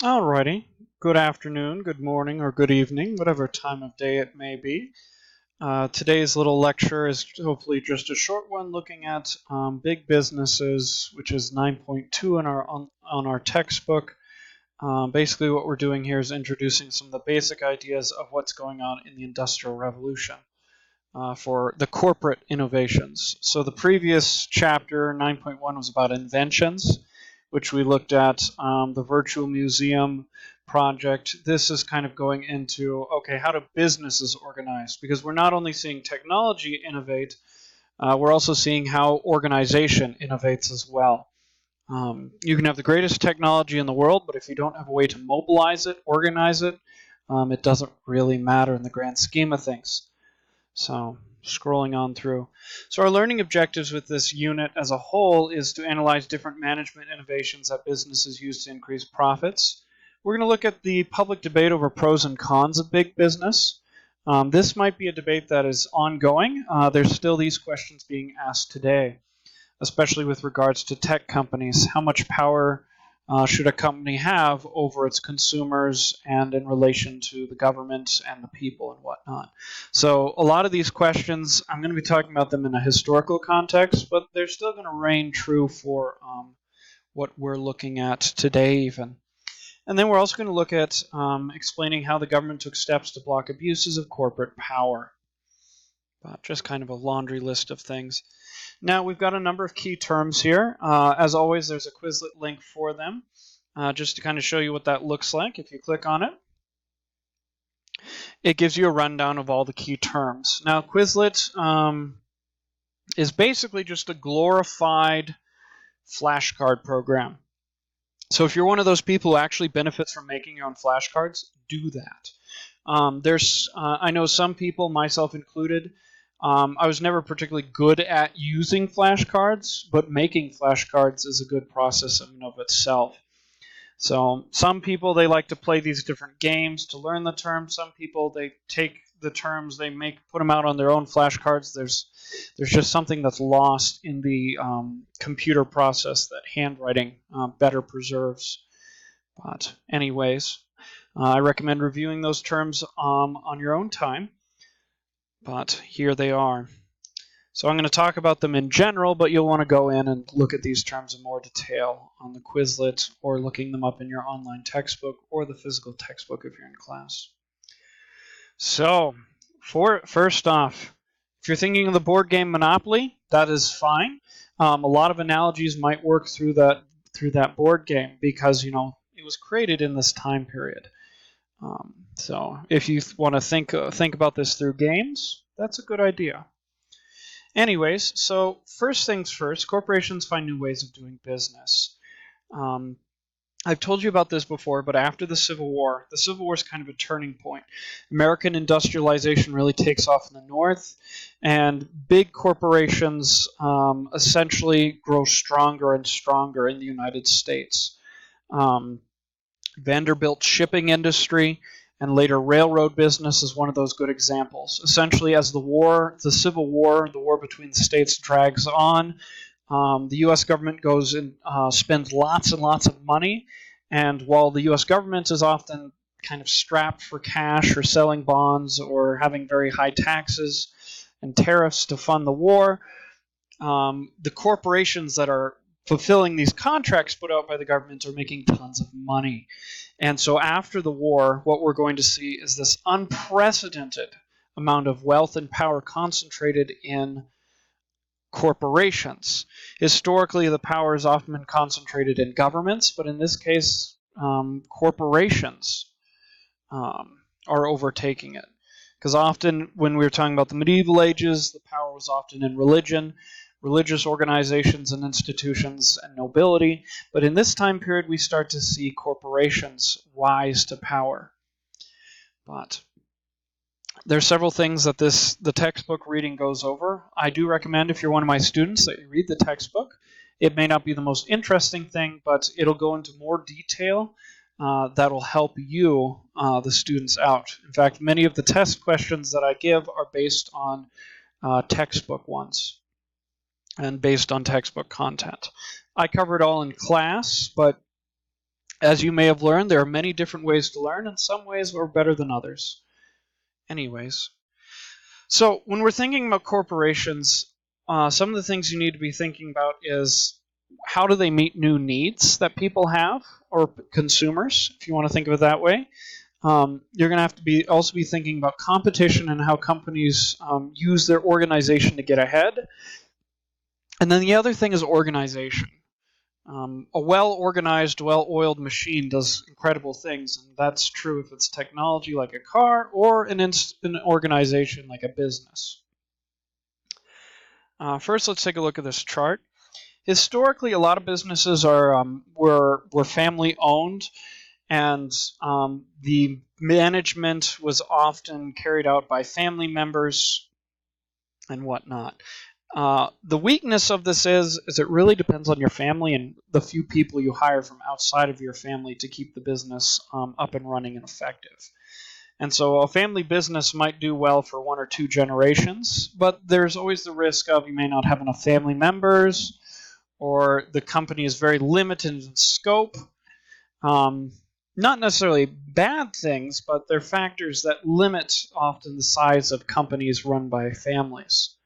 Alrighty. Good afternoon, good morning, or good evening, whatever time of day it may be. Today's little lecture is hopefully just a short one looking at big businesses, which is 9.2 in on our textbook. Basically, what we're doing here is introducing some of the basic ideas of what's going on in the Industrial Revolution for the corporate innovations. So the previous chapter, 9.1, was about inventions, which we looked at the virtual museum project. This is kind of going into, okay, how do businesses organize? Because we're not only seeing technology innovate, we're also seeing how organization innovates as well. You can have the greatest technology in the world, but if you don't have a way to mobilize it, organize it, it doesn't really matter in the grand scheme of things. So scrolling on through. So our learning objectives with this unit as a whole is to analyze different management innovations that businesses use to increase profits. We're going to look at the public debate over pros and cons of big business. This might be a debate that is ongoing. There's still these questions being asked today, especially with regards to tech companies. How much power should a company have over its consumers and in relation to the government and the people and whatnot? So a lot of these questions, I'm going to be talking about them in a historical context, but they're still going to reign true for what we're looking at today even. And then we're also going to look at explaining how the government took steps to block abuses of corporate power. Just kind of a laundry list of things. Now we've got a number of key terms here. As always, there's a Quizlet link for them, just to kind of show you what that looks like. If you click on it, it gives you a rundown of all the key terms. Now Quizlet is basically just a glorified flashcard program. So if you're one of those people who actually benefits from making your own flashcards, do that. I know some people, myself included, I was never particularly good at using flashcards, but making flashcards is a good process in and of itself. So some people, they like to play these different games to learn the terms. Some people, they take the terms, they put them out on their own flashcards. There's just something that's lost in the computer process that handwriting better preserves. But anyways, I recommend reviewing those terms on your own time. But here they are. So I'm going to talk about them in general, but you'll want to go in and look at these terms in more detail on the Quizlet or looking them up in your online textbook or the physical textbook if you're in class. So, first off, if you're thinking of the board game Monopoly, that is fine. A lot of analogies might work through that board game because it was created in this time period. So if you want to think about this through games, that's a good idea. Anyways, so first things first, corporations find new ways of doing business. I've told you about this before, but after the Civil War is kind of a turning point. American industrialization really takes off in the North, and big corporations essentially grow stronger and stronger in the United States. Vanderbilt shipping industry and later railroad business is one of those good examples. Essentially, as the Civil War, the war between the states drags on, the U.S. government goes and spends lots and lots of money, and while the U.S. government is often kind of strapped for cash or selling bonds or having very high taxes and tariffs to fund the war, the corporations that are fulfilling these contracts put out by the government are making tons of money. And so after the war, what we're going to see is this unprecedented amount of wealth and power concentrated in corporations. Historically, the power has often been concentrated in governments, but in this case, corporations are overtaking it. Because often when we were talking about the medieval ages, the power was often in religion, religious organizations and institutions, and nobility. But in this time period, we start to see corporations rise to power. But there's several things that the textbook reading goes over. I do recommend, if you're one of my students, that you read the textbook. It may not be the most interesting thing, but it'll go into more detail that'll help you, the students, out. In fact, many of the test questions that I give are based on textbook ones and based on textbook content. I cover it all in class, but As you may have learned, there are many different ways to learn, and some ways are better than others. Anyways, so when we're thinking about corporations, some of the things you need to be thinking about is how do they meet new needs that people have, or consumers, if you want to think of it that way. You're going to have to also be thinking about competition and how companies use their organization to get ahead. And then the other thing is organization. A well-organized, well-oiled machine does incredible things, and that's true if it's technology like a car or an organization like a business. First, let's take a look at this chart. Historically, a lot of businesses were family owned, and the management was often carried out by family members and whatnot. The weakness of this is it really depends on your family and the few people you hire from outside of your family to keep the business up and running and effective. And so a family business might do well for one or two generations, but there's always the risk of you may not have enough family members, or the company is very limited in scope. Not necessarily bad things, but they're factors that limit often the size of companies run by families.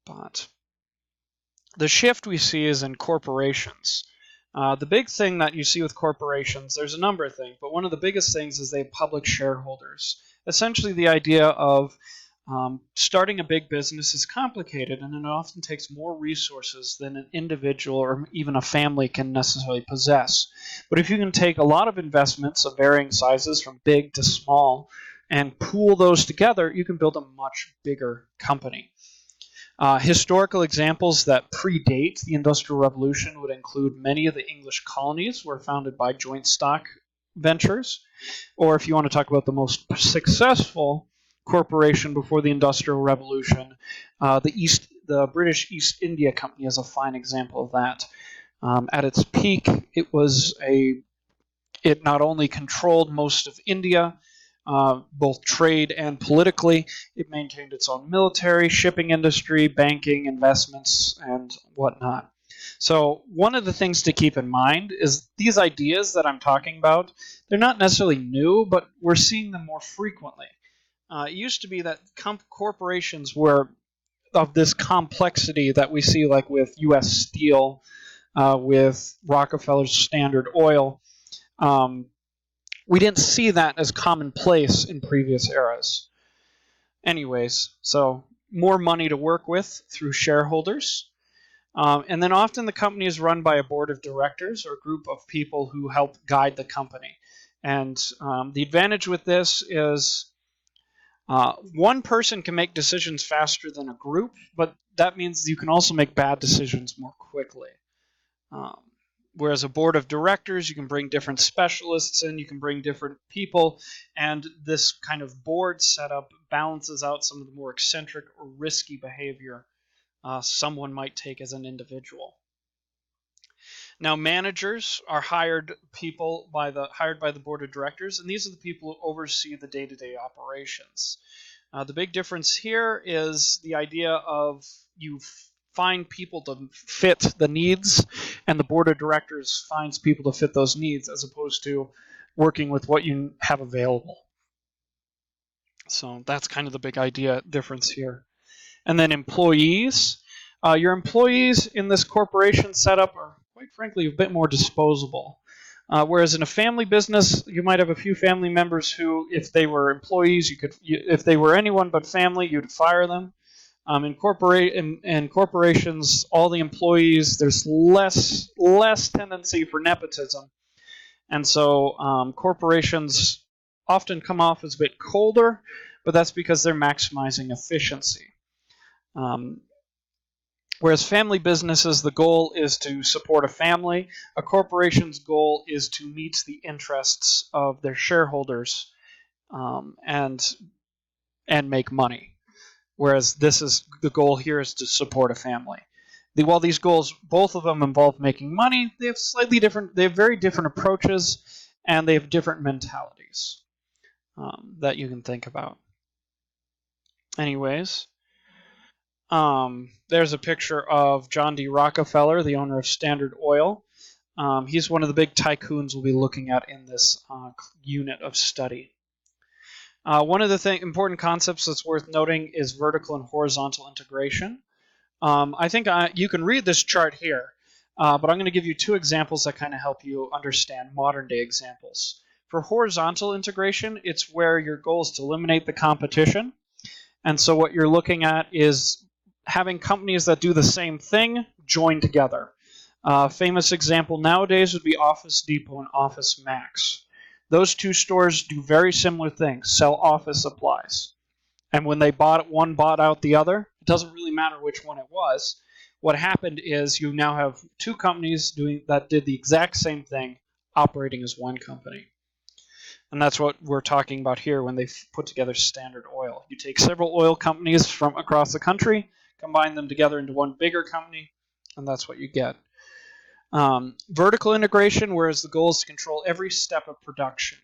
But the shift we see is in corporations. The big thing that you see with corporations, there's a number of things, but one of the biggest things is they have public shareholders. Essentially, the idea of starting a big business is complicated, and it often takes more resources than an individual or even a family can necessarily possess. But if you can take a lot of investments of varying sizes, from big to small, and pool those together, you can build a much bigger company. Historical examples that predate the Industrial Revolution would include many of the English colonies were founded by joint stock ventures. Or if you want to talk about the most successful corporation before the Industrial Revolution, the British East India Company is a fine example of that. At its peak, it not only controlled most of India, both trade and politically, it maintained its own military, shipping industry, banking, investments, and whatnot. So one of the things to keep in mind is these ideas that I'm talking about, they're not necessarily new, but we're seeing them more frequently. It used to be that corporations were of this complexity that we see like with U.S. Steel, with Rockefeller's Standard Oil. We didn't see that as commonplace in previous eras. Anyways, so more money to work with through shareholders. And then often the company is run by a board of directors or a group of people who help guide the company. And the advantage with this is one person can make decisions faster than a group, but that means you can also make bad decisions more quickly. Um, Whereas a board of directors, you can bring different specialists in, you can bring different people, and this kind of board setup balances out some of the more eccentric or risky behavior someone might take as an individual. Now, managers are hired by the board of directors, and these are the people who oversee the day-to-day operations. The big difference here is the idea of you find people to fit the needs, and the board of directors finds people to fit those needs, as opposed to working with what you have available. So that's kind of the big idea difference here. And then employees. Your employees in this corporation setup are, quite frankly, a bit more disposable. Whereas in a family business, you might have a few family members who, if they were employees, if they were anyone but family, you'd fire them. In corporations, all the employees, there's less tendency for nepotism, and so corporations often come off as a bit colder, but that's because they're maximizing efficiency. Um, Whereas family businesses, the goal is to support a family. A corporation's goal is to meet the interests of their shareholders and make money. Whereas the goal here is to support a family. While these goals, both of them involve making money, they have very different approaches, and they have different mentalities that you can think about. Anyways, there's a picture of John D. Rockefeller, the owner of Standard Oil. He's one of the big tycoons we'll be looking at in this unit of study. One of the important concepts that's worth noting is vertical and horizontal integration. I think you can read this chart here, but I'm going to give you two examples that kind of help you understand modern day examples. For horizontal integration, it's where your goal is to eliminate the competition. And so what you're looking at is having companies that do the same thing join together. Famous example nowadays would be Office Depot and Office Max. Those two stores do very similar things, sell office supplies. And when they one bought out the other, it doesn't really matter which one it was. What happened is you now have two companies that did the exact same thing, operating as one company. And that's what we're talking about here when they put together Standard Oil. You take several oil companies from across the country, combine them together into one bigger company, and that's what you get. Vertical integration, whereas the goal is to control every step of production.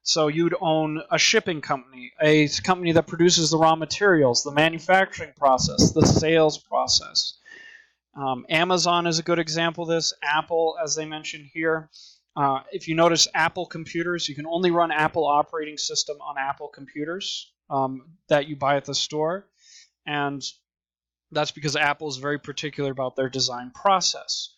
So you'd own a shipping company, a company that produces the raw materials, the manufacturing process, the sales process. Amazon is a good example of this. Apple, as they mentioned here. If you notice Apple computers, you can only run Apple operating system on Apple computers that you buy at the store. And that's because Apple is very particular about their design process.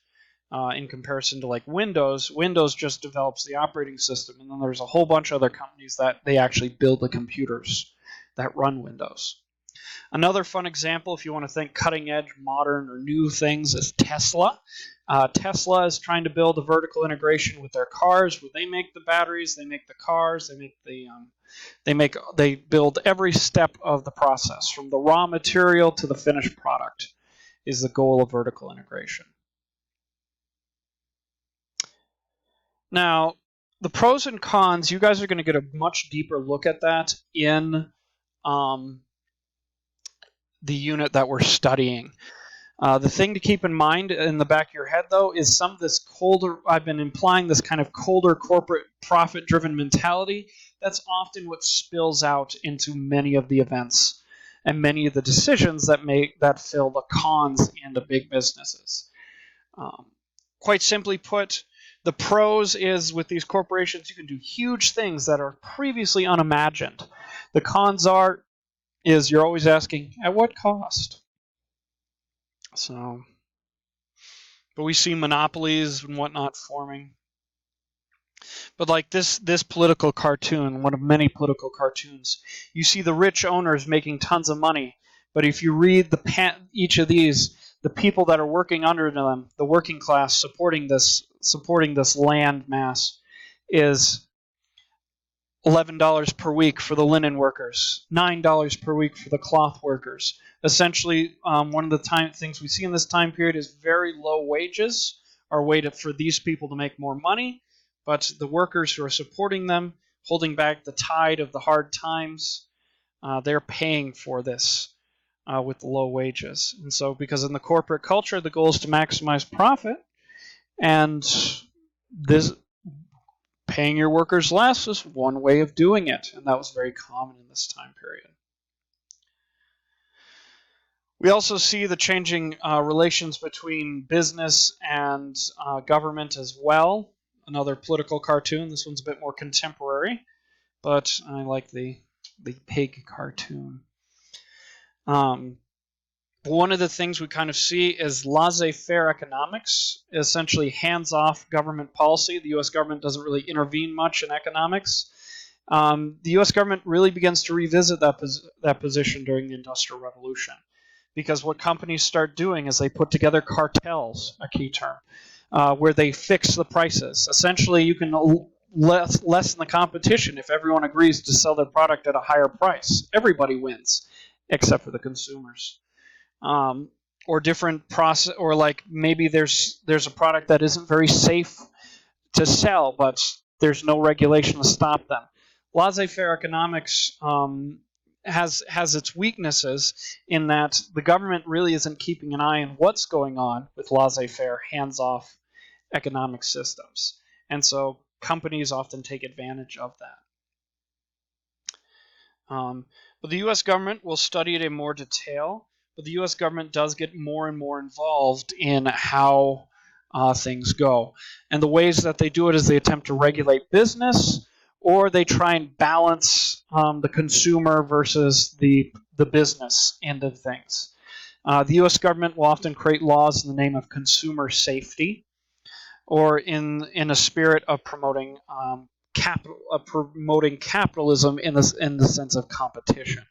In comparison to like Windows just develops the operating system, and then there's a whole bunch of other companies that they actually build the computers that run Windows. Another fun example, if you want to think cutting edge, modern, or new things, is Tesla. Tesla is trying to build a vertical integration with their cars, where they make the batteries, they make the cars, they build every step of the process, from the raw material to the finished product, is the goal of vertical integration. Now, the pros and cons, you guys are going to get a much deeper look at that in the unit that we're studying. The thing to keep in mind in the back of your head, though, is some of this colder, I've been implying this kind of colder corporate profit-driven mentality. That's often what spills out into many of the events and many of the decisions that fill the cons into big businesses. Quite simply put, the pros is with these corporations, you can do huge things that are previously unimagined. The cons is you're always asking, at what cost? So, but we see monopolies and whatnot forming. But like this political cartoon, one of many political cartoons, you see the rich owners making tons of money. But if you read each of these, the people that are working under them, the working class supporting this land mass, is $11 per week for the linen workers, $9 per week for the cloth workers. Essentially, one of the things we see in this time period is very low wages are waited for these people to make more money, but the workers who are supporting them, holding back the tide of the hard times, they're paying for this with the low wages. And so because in the corporate culture, the goal is to maximize profit, and this paying your workers less is one way of doing it, and that was very common in this time period. We also see the changing relations between business and government as well. Another political cartoon. This one's a bit more contemporary, but I like the pig cartoon. One of the things we kind of see is laissez-faire economics, essentially hands-off government policy. The U.S. government doesn't really intervene much in economics. The U.S. government really begins to revisit that position during the Industrial Revolution, because what companies start doing is they put together cartels, a key term, where they fix the prices. Essentially, you can lessen the competition if everyone agrees to sell their product at a higher price. Everybody wins, except for the consumers. Or different process, or like maybe there's a product that isn't very safe to sell, but there's no regulation to stop them. Laissez-faire economics has its weaknesses in that the government really isn't keeping an eye on what's going on with laissez-faire, hands-off economic systems, and so companies often take advantage of that. But the U.S. government will study it in more detail. But the U.S. government does get more and more involved in how things go. And the ways that they do it is they attempt to regulate business, or they try and balance the consumer versus the business end of things. The U.S. government will often create laws in the name of consumer safety, or in a spirit of promoting promoting capitalism in the sense of competition.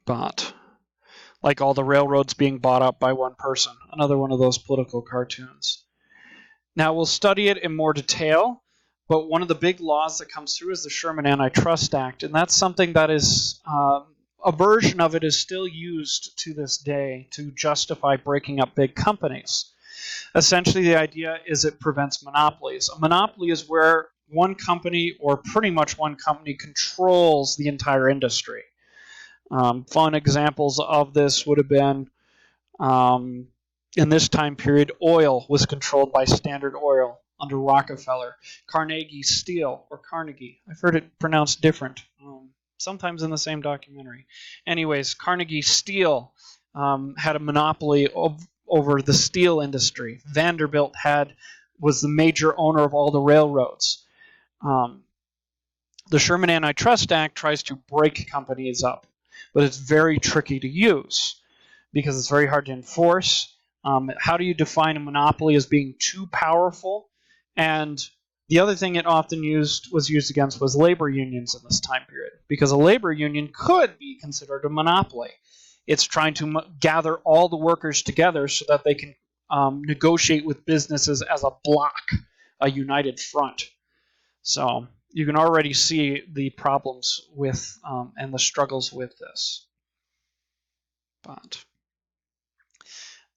But like all the railroads being bought up by one person, another one of those political cartoons. Now we'll study it in more detail, but one of the big laws that comes through is the Sherman Antitrust Act, and that's something that is a version of it is still used to this day to justify breaking up big companies. Essentially, the idea is it prevents monopolies. A monopoly is where one company, or pretty much one company, controls the entire industry. Fun examples of this would have been, in this time period, oil was controlled by Standard Oil under Rockefeller. Carnegie Steel, or Carnegie, I've heard it pronounced different, sometimes in the same documentary. Anyways, Carnegie Steel had a monopoly over the steel industry. Vanderbilt was the major owner of all the railroads. The Sherman Antitrust Act tries to break companies up, but it's very tricky to use because it's very hard to enforce. How do you define a monopoly as being too powerful? And the other thing it often was used against was labor unions in this time period, because a labor union could be considered a monopoly. It's trying to gather all the workers together so that they can negotiate with businesses as a block, a united front. So you can already see the problems with and the struggles with this. But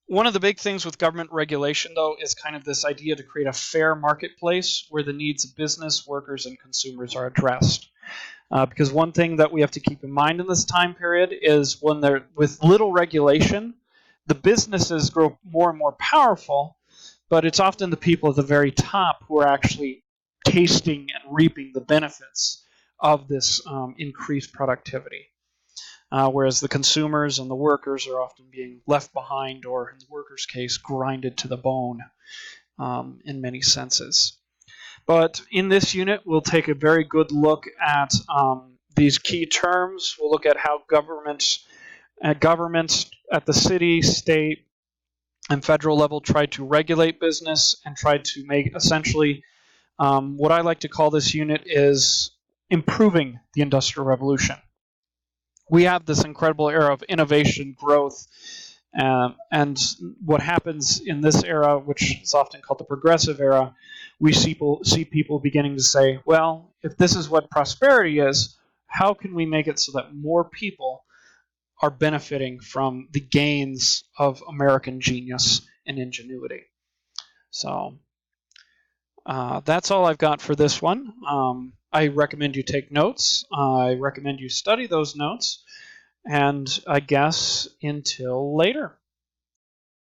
one of the big things with government regulation, though, is kind of this idea to create a fair marketplace where the needs of business, workers, and consumers are addressed. Because one thing that we have to keep in mind in this time period is when they're with little regulation, the businesses grow more and more powerful, but it's often the people at the very top who are actually tasting and reaping the benefits of this increased productivity. Whereas the consumers and the workers are often being left behind, or in the workers' case, grinded to the bone in many senses. But in this unit, we'll take a very good look at these key terms. We'll look at how governments at the city, state, and federal level tried to regulate business and tried to make essentially what I like to call this unit is improving the Industrial Revolution. We have this incredible era of innovation, growth, and what happens in this era, which is often called the progressive era, we see people beginning to say, well, if this is what prosperity is, how can we make it so that more people are benefiting from the gains of American genius and ingenuity? So that's all I've got for this one. I recommend you take notes. I recommend you study those notes. And I guess until later.